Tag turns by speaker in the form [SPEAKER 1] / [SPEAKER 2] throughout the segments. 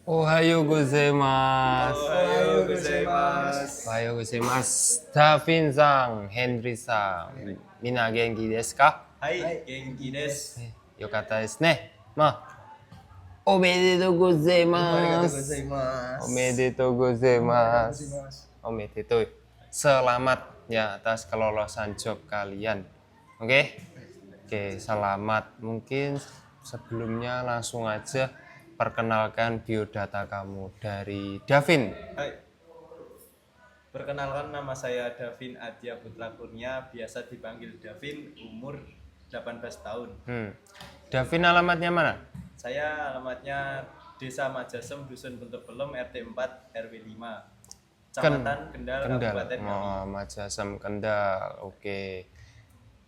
[SPEAKER 1] Ohayo gozaimasu.
[SPEAKER 2] Ohayo gozaimasu.
[SPEAKER 1] Ohayo gozaimasu. Davin-san, Henry-san. Mina genki desu ka?
[SPEAKER 2] Hai, genki desu.
[SPEAKER 1] Yokata desu ne. Omedetou gozaimasu.
[SPEAKER 2] Gozaimasu.
[SPEAKER 1] Omedetou gozaimasu. Omedetou. Selamat ya atas kelolosan job kalian. Oke? Oke, selamat. Mungkin sebelumnya langsung aja perkenalkan biodata kamu dari Davin.
[SPEAKER 2] Hai. Perkenalkan, nama saya Davin Adya Putra Kurnia, biasa dipanggil Davin, umur 18 tahun.
[SPEAKER 1] Davin alamatnya mana?
[SPEAKER 2] Saya alamatnya Desa Majasem, Dusun Bentuk Pelem, RT 4 RW 5. Kecamatan Kendal, Kabupaten Ngawi.
[SPEAKER 1] Majasem Kendal. Oke.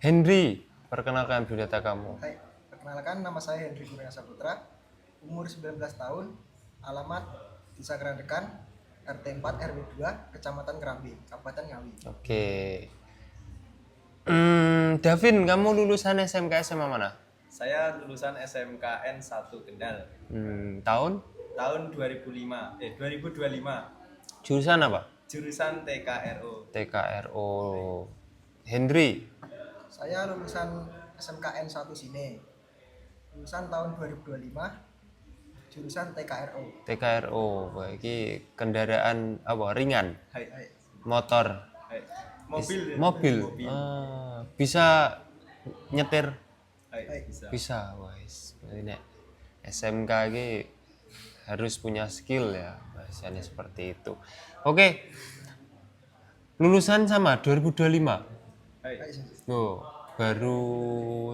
[SPEAKER 1] Henry, perkenalkan biodata kamu.
[SPEAKER 3] Hai, perkenalkan nama saya Henry Kurnia Saputra, umur 19 tahun, alamat Desa Kerandekan, RT 4 RW 2, Kecamatan Kerambi, Kabupaten Ngawi.
[SPEAKER 1] Oke. Davin, kamu lulusan SMK SMA mana?
[SPEAKER 2] Saya lulusan SMKN 1 Kendal.
[SPEAKER 1] Tahun?
[SPEAKER 2] Tahun 2025.
[SPEAKER 1] Jurusan apa?
[SPEAKER 2] Jurusan TKRO.
[SPEAKER 1] TKRO. Henry?
[SPEAKER 3] Saya lulusan SMKN 1 Sine, lulusan tahun 2025, jurusan TKRO.
[SPEAKER 1] TKRO, ini kendaraan apa? Ringan?
[SPEAKER 2] Hai.
[SPEAKER 1] Motor?
[SPEAKER 2] Hai. Mobil.
[SPEAKER 1] Mobil. Bisa nyetir?
[SPEAKER 2] Hai. Bisa.
[SPEAKER 1] Bisa, guys. Ini SMK ini harus punya skill ya, bahasanya seperti itu. Oke. Lulusan sama 2025.
[SPEAKER 2] Hai.
[SPEAKER 1] Oh, baru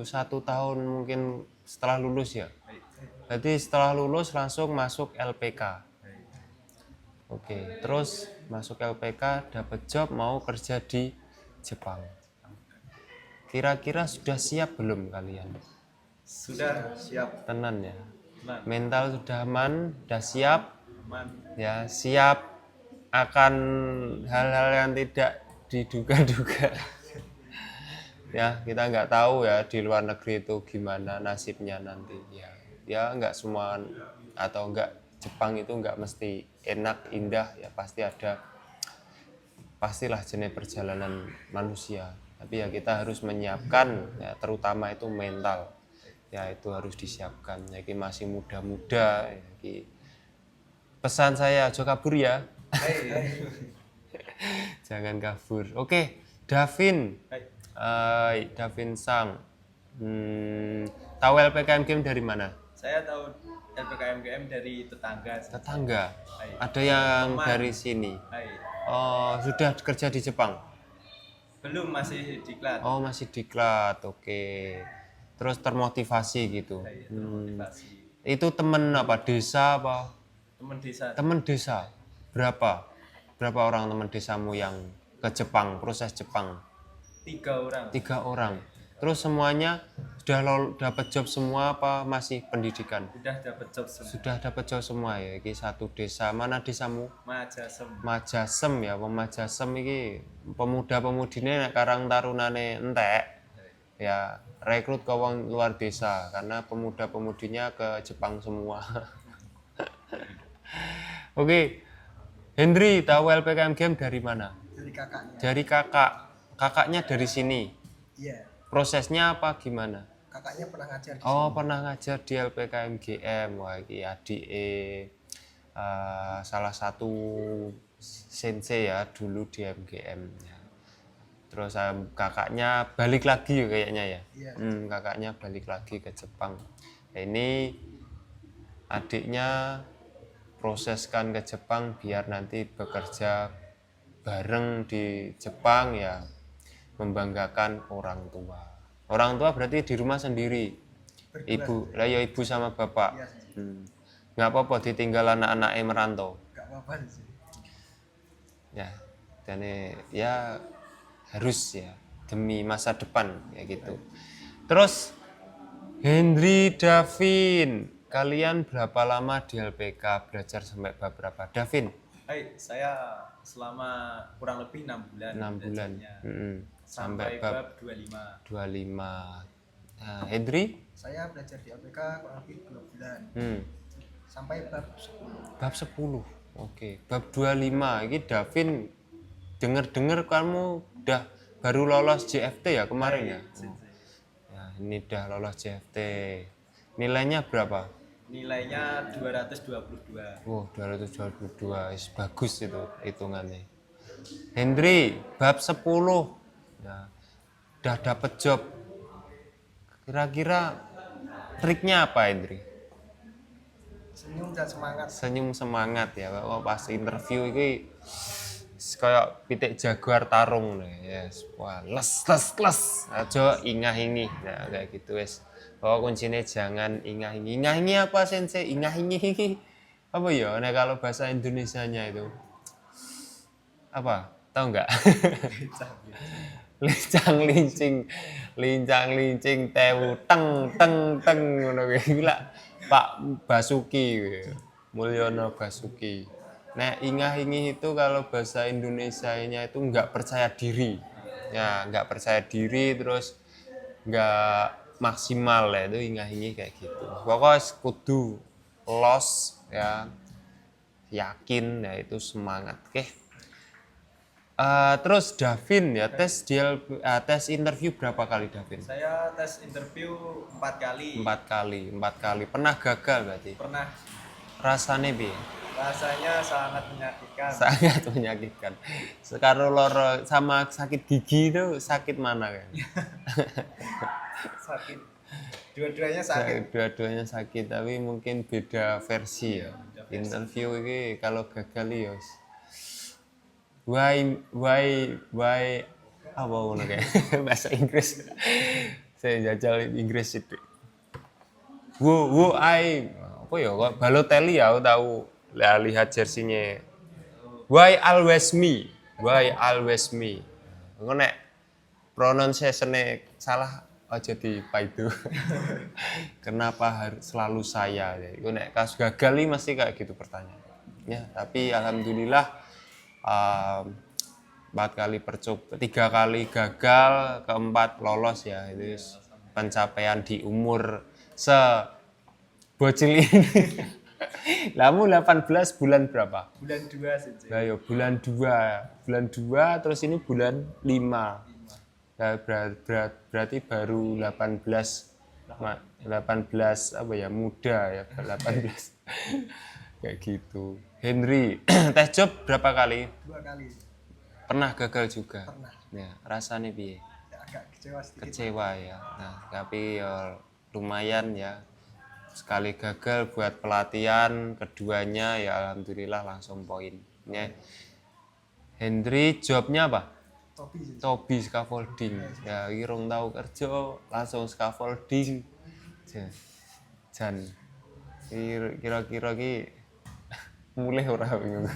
[SPEAKER 1] 1 tahun mungkin setelah lulus ya.
[SPEAKER 2] Hai.
[SPEAKER 1] Berarti setelah lulus langsung masuk LPK. Oke, terus masuk LPK, dapat job, mau kerja di Jepang. Kira-kira sudah siap belum kalian?
[SPEAKER 2] Sudah siap.
[SPEAKER 1] Tenan ya.
[SPEAKER 2] Tenan.
[SPEAKER 1] Mental sudah aman, sudah siap.
[SPEAKER 2] Aman.
[SPEAKER 1] Ya, siap akan hal-hal yang tidak diduga-duga. Ya, kita nggak tahu ya di luar negeri itu gimana nasibnya nanti. Ya nggak semua atau nggak Jepang itu nggak mesti enak, indah, ya pastilah jenis perjalanan manusia. Tapi ya kita harus menyiapkan, ya, terutama itu mental. Ya itu harus disiapkan. Jadi masih muda-muda. Ya, pesan saya, aja kabur ya.
[SPEAKER 2] Hai.
[SPEAKER 1] Jangan kabur. Oke, Davin.
[SPEAKER 2] Hai.
[SPEAKER 1] Davin Sang. Tahu LPKM Game dari mana?
[SPEAKER 2] Saya tahu LPKM dari tetangga.
[SPEAKER 1] Tetangga.
[SPEAKER 2] Hai.
[SPEAKER 1] Ada yang
[SPEAKER 2] Teman.
[SPEAKER 1] dari sini.
[SPEAKER 2] Hai.
[SPEAKER 1] Oh, sudah kerja di Jepang?
[SPEAKER 2] Belum, masih diklat.
[SPEAKER 1] Oh, masih diklat. Oke. Terus termotivasi gitu.
[SPEAKER 2] Hai, termotivasi.
[SPEAKER 1] Itu temen apa? Desa apa?
[SPEAKER 2] Teman desa.
[SPEAKER 1] Temen desa. Berapa? Berapa orang teman desamu yang ke Jepang, proses Jepang?
[SPEAKER 2] 3 orang.
[SPEAKER 1] 3 orang. Terus semuanya sudah dapat job semua apa masih pendidikan?
[SPEAKER 2] Sudah dapat job semua.
[SPEAKER 1] Sudah dapat job semua ya. Ini satu desa. Mana desamu?
[SPEAKER 2] Majasem.
[SPEAKER 1] Majasem ya. Majasem ini pemuda-pemudine nek Karang Tarunane entek. Ya, rekrut ke wong luar desa karena pemuda-pemudinya ke Jepang semua. Oke. Henry, tahu LPKM Game dari mana?
[SPEAKER 3] Dari kakaknya.
[SPEAKER 1] Dari kakak. Kakaknya dari sini.
[SPEAKER 3] Iya,
[SPEAKER 1] Prosesnya apa gimana?
[SPEAKER 3] kakaknya pernah ngajar di
[SPEAKER 1] Oh,
[SPEAKER 3] sini.
[SPEAKER 1] pernah ngajar di LPKM GM. Wah, ini adik salah satu sensei ya dulu di MGM. Terus kakaknya balik lagi kayaknya ya.
[SPEAKER 3] Iya.
[SPEAKER 1] Kakaknya balik lagi ke Jepang. Nah, ini adiknya proseskan ke Jepang biar nanti bekerja bareng di Jepang ya, membanggakan orang tua. Orang tua berarti di rumah sendiri.
[SPEAKER 3] Berdua.
[SPEAKER 1] Ibu, lah ya ibu sama bapak.
[SPEAKER 3] Iya.
[SPEAKER 1] Nggak apa-apa ditinggal anak-anaknya merantau.
[SPEAKER 3] Gak apa-apa sih.
[SPEAKER 1] Ya, dan ya harus ya demi masa depan ya gitu. Terus Henry, Davin, kalian berapa lama di LPK belajar sampai bab berapa? Davin?
[SPEAKER 2] Hai, saya selama kurang lebih 6 bulan.
[SPEAKER 1] 6 bulan.
[SPEAKER 2] belajarnya.
[SPEAKER 1] Sampai
[SPEAKER 2] Sampai
[SPEAKER 1] bab
[SPEAKER 2] bab 25.
[SPEAKER 1] 25. Henry?
[SPEAKER 3] Saya belajar di LPK kurang lebih 2 bulan. sampai bab 10.
[SPEAKER 1] Bab 10. Oke. Bab 25 ini Davin denger-denger kamu udah baru lolos JFT ya kemarin ya? Ya, ini udah lolos JFT. Nilainya berapa?
[SPEAKER 2] Nilainya 222.
[SPEAKER 1] Wow, 222. Bagus itu hitungannya. Hendri, bab 10. Ya, udah dapet job. Kira-kira triknya apa, Hendri?
[SPEAKER 3] Senyum dan semangat.
[SPEAKER 1] Senyum semangat ya. Oh, pas interview ini kayak pitik jaguar tarung nih. Yes. Wah, les. Aja ingah-ingih. Nah, kayak gitu wes. Bahwa kuncinya jangan ingah-ingih. Ingah-ingih apa sensei? Ingah-ingih apa ya? Nah, kalau bahasa Indonesianya itu apa? Tahu nggak? lincang-lincing tewu teng ngono kuwi lah Pak Basuki Mulyono Basuki. Nah, ingah-ingih itu kalau bahasa Indonesianya itu nggak percaya diri. Ya, nggak percaya diri terus nggak maksimal ya itu ingah-ingih kayak gitu. Pokoknya kudu los ya, yakin ya itu semangat. Oke. Terus Davin ya tes interview berapa kali Davin?
[SPEAKER 2] Saya tes interview 4 kali.
[SPEAKER 1] 4 kali. Pernah gagal berarti?
[SPEAKER 2] Pernah.
[SPEAKER 1] Rasanya bi?
[SPEAKER 2] Rasanya sangat menyakitkan.
[SPEAKER 1] Sangat menyakitkan. Sekarang loro sama sakit gigi itu sakit mana kan?
[SPEAKER 2] Sakit. Dua-duanya sakit.
[SPEAKER 1] Dua-duanya sakit tapi mungkin beda versi ya. Interview ini kalau gagal ya why apa ngono kayak bahasa Inggris. Saya jajal Inggris itu. I apa ya kok Balotelli ya aku tahu lihat jersinya. Why always me? Engko nek pronunciation-nya salah aja dipaidu. Kenapa harus selalu saya? Iku nek kasus gagal iki mesti kayak gitu pertanyaan. Ya, tapi alhamdulillah 4 kali percoba, 3 kali gagal, keempat lolos ya. Itu pencapaian di umur bocil ini. Lamu 18 bulan berapa?
[SPEAKER 2] Bulan 2 sih.
[SPEAKER 1] Nah, yo, bulan 2 terus ini bulan 5. Nah, berarti baru 18 apa ya, muda ya, 18. Kayak gitu. Henry, tes job berapa kali?
[SPEAKER 3] 2 kali.
[SPEAKER 1] Pernah gagal juga?
[SPEAKER 3] Pernah.
[SPEAKER 1] Ya, rasanya piye?
[SPEAKER 3] Ya, agak kecewa sedikit.
[SPEAKER 1] Kecewa ya. Nah, tapi ya lumayan ya. Sekali gagal buat pelatihan, keduanya ya alhamdulillah langsung poin. Ya. Hendri jobnya apa? Topi scaffolding. Ya, iki rong tau kerja langsung scaffolding. Jan. Kira-kira ki mulai ora bingung.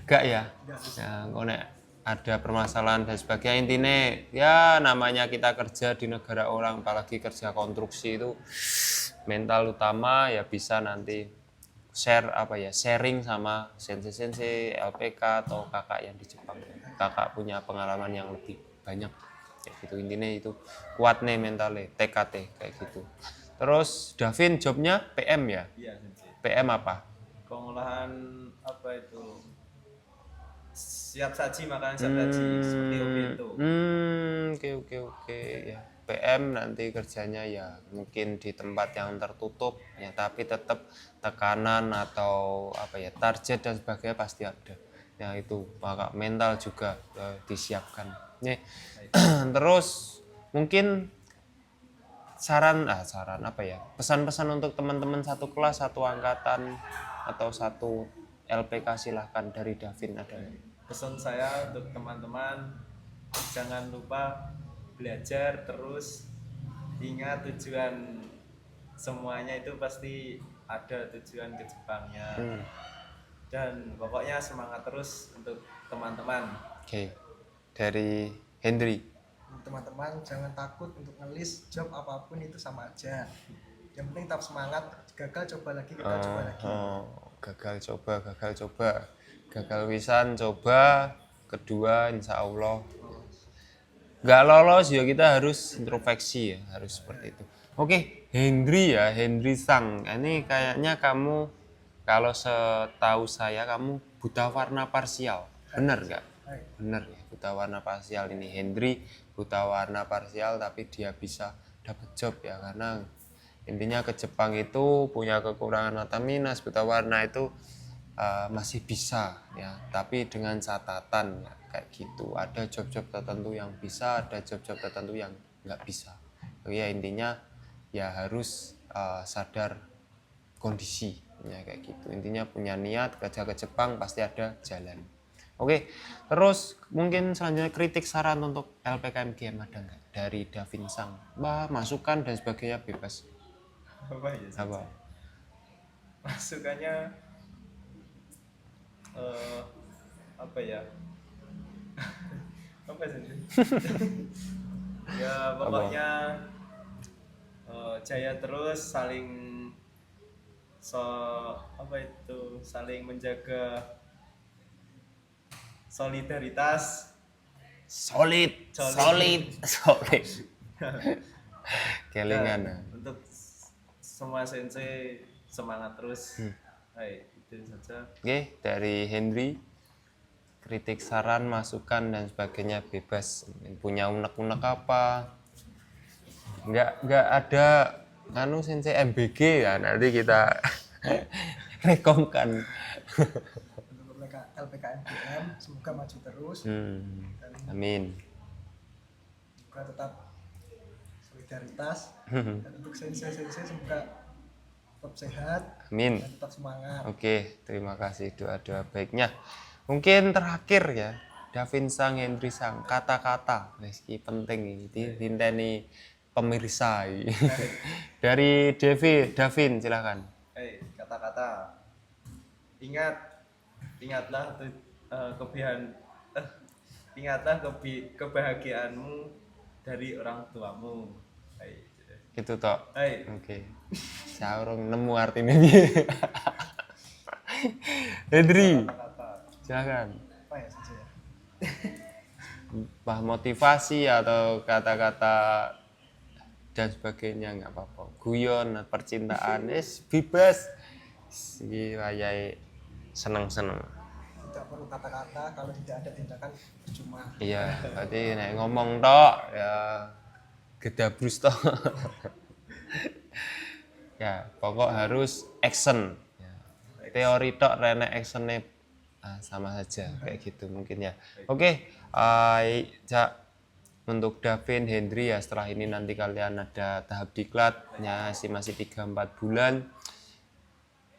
[SPEAKER 1] Enggak ya. Ya, kok nek ada permasalahan dan sebagainya intinya ya namanya kita kerja di negara orang apalagi kerja konstruksi itu mental utama ya bisa nanti sharing sama sensei LPK atau kakak yang di Jepang. Kakak punya pengalaman yang lebih banyak kayak gitu intinya itu kuat nih mentalnya TKT kayak gitu. Terus Davin jobnya PM ya?
[SPEAKER 2] Iya, sensei.
[SPEAKER 1] PM apa?
[SPEAKER 2] Pengolahan apa itu? Siap saji makanan siap saji seperti Obento.
[SPEAKER 1] Oke ya. PM nanti kerjanya ya mungkin di tempat yang tertutup ya tapi tetap tekanan atau apa ya target dan sebagainya pasti ada. Ya itu maka mental juga disiapkan. Nih. Terus mungkin saran apa ya? Pesan-pesan untuk teman-teman satu kelas, satu angkatan atau satu LPK silahkan dari Davin ada.
[SPEAKER 2] Pesan saya untuk teman-teman jangan lupa belajar terus, ingat tujuan semuanya itu pasti ada tujuan ke Jepangnya. Dan pokoknya semangat terus untuk teman-teman.
[SPEAKER 1] Oke. Dari Hendri.
[SPEAKER 3] Teman-teman jangan takut untuk ngelis, job apapun itu sama aja. Yang penting tetap semangat, gagal coba lagi, kita coba lagi. Gagal
[SPEAKER 1] Wisan coba, kedua insya Allah nggak lolos ya kita harus introspeksi ya, harus seperti itu. Oke, Henry Sang. Ini kayaknya kamu, kalau setahu saya kamu buta warna parsial. Benar nggak?
[SPEAKER 3] Hai.
[SPEAKER 1] Benar ya, buta warna parsial ini. Henry buta warna parsial tapi dia bisa dapat job ya, karena intinya ke Jepang itu punya kekurangan mata minus, buta warna itu masih bisa ya, tapi dengan catatan ya, kayak gitu. Ada job-job tertentu yang bisa, ada job-job tertentu yang nggak bisa. Ya intinya ya harus sadar kondisi ya, kayak gitu. Intinya punya niat kerja ke Jepang pasti ada jalan. Oke, terus mungkin selanjutnya kritik saran untuk LPKMGM ada nggak dari Davin Sang? Masukan dan sebagainya bebas.
[SPEAKER 2] Apa ya?
[SPEAKER 1] Apa?
[SPEAKER 2] Masukannya apa ya? Apa sih? Ya pokoknya jaya terus, saling saling menjaga solidaritas.
[SPEAKER 1] Solid. Kelingan.
[SPEAKER 2] Dan untuk semua sensei semangat terus. Hai, itu saja.
[SPEAKER 1] Oke, dari Henry, kritik saran, masukan dan sebagainya bebas. Punya unek-unek apa? Nggak ada sensei MBG ya, nanti kita rekomkan.
[SPEAKER 3] Untuk LPKMGM semoga maju terus dan
[SPEAKER 1] Amin.
[SPEAKER 3] juga tetap solidaritas, dan untuk sensei semoga tetap sehat
[SPEAKER 1] Amin.
[SPEAKER 3] dan tetap semangat.
[SPEAKER 1] Oke, terima kasih doa-doa baiknya. Mungkin terakhir ya, Davin Sang, Henry Sang, kata-kata meski penting ini dinteni pemirsa. Dari Davin silakan.
[SPEAKER 2] Kata-kata. Ingatlah kebahagiaanmu dari orang tuamu. Hai.
[SPEAKER 1] Itu tok.
[SPEAKER 2] Hai.
[SPEAKER 1] Oke. Saya urung nemu artinya piye. Henry,
[SPEAKER 2] Kata-kata.
[SPEAKER 1] silakan.
[SPEAKER 3] Apa ya sensei ya?
[SPEAKER 1] Motivasi atau kata-kata dan sebagainya nggak apa-apa. Guyon, percintaan, bebas. Si wayahe seneng-seneng.
[SPEAKER 3] Tidak perlu kata-kata, kalau tidak ada tindakan percuma.
[SPEAKER 1] Iya, berarti nek ngomong tok ya gedabrus tok. Ya, pokok harus action. Ya. Teori tok renek actionnya sama saja kayak gitu mungkin ya. Oke, untuk Davin, Henry ya, setelah ini nanti kalian ada tahap diklatnya masih 3-4 bulan.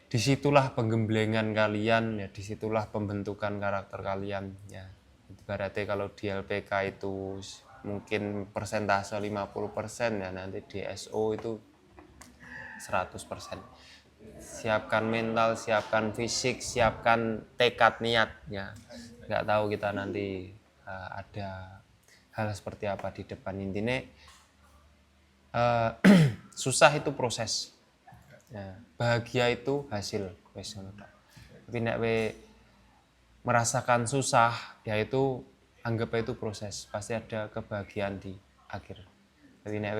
[SPEAKER 1] Disitulah penggemblengan kalian ya, disitulah pembentukan karakter kalian ya. Berarti kalau di LPK itu mungkin persentase 50% ya, nanti di SO itu 100%. Siapkan mental, siapkan fisik, siapkan tekad niat ya. Nggak tahu kita nanti ada hal seperti apa di depan. Intinya susah itu proses ya, bahagia itu hasil. Tapi nek merasakan susah ya itu anggap itu proses, pasti ada kebahagiaan di akhir. Tapi nek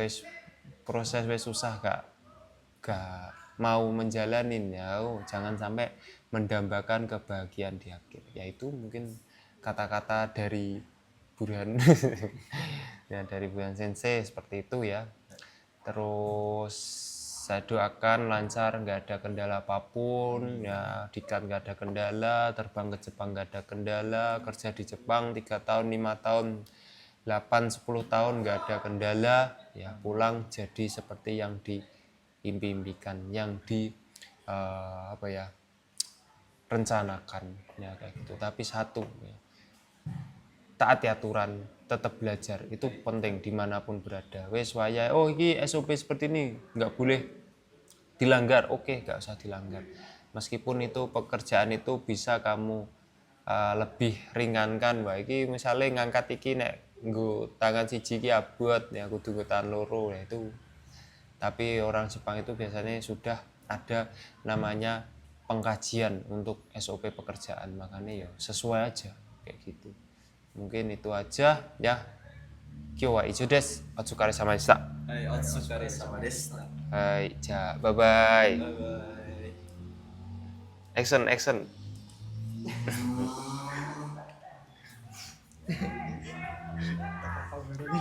[SPEAKER 1] proses susah gak mau menjalanin ya, jangan sampai mendambakan kebahagiaan di akhir. Yaitu mungkin kata-kata dari Burhan ya, dari Burhan Sensei seperti itu ya. Terus saya doakan lancar, nggak ada kendala apapun ya, diklat nggak ada kendala, terbang ke Jepang nggak ada kendala, kerja di Jepang 3 tahun, 5 tahun, 8, 10 tahun nggak ada kendala ya, pulang jadi seperti yang diimpi-impikan, yang rencanakan ya, kayak gitu. Tapi satu ya, taati aturan, tetap belajar itu penting dimanapun berada. Wes waya, ini SOP seperti ini nggak boleh dilanggar, oke, nggak usah dilanggar. Meskipun itu pekerjaan itu bisa kamu lebih ringankan, wah iki misalnya ngangkat iki nek nggo tangan siji ki abot ya, kudu nggo tangan loro ya itu. Tapi orang Jepang itu biasanya sudah ada namanya pengkajian untuk SOP pekerjaan, makanya ya sesuai aja kayak gitu. Mungkin itu aja ya. Kyo wa ijo desu. Otsukare sama desu.
[SPEAKER 2] Hai, otsukare sama desu.
[SPEAKER 1] Baik, Ja. Bye-bye.
[SPEAKER 2] Bye.
[SPEAKER 1] Action, action.
[SPEAKER 3] Apa baru ini?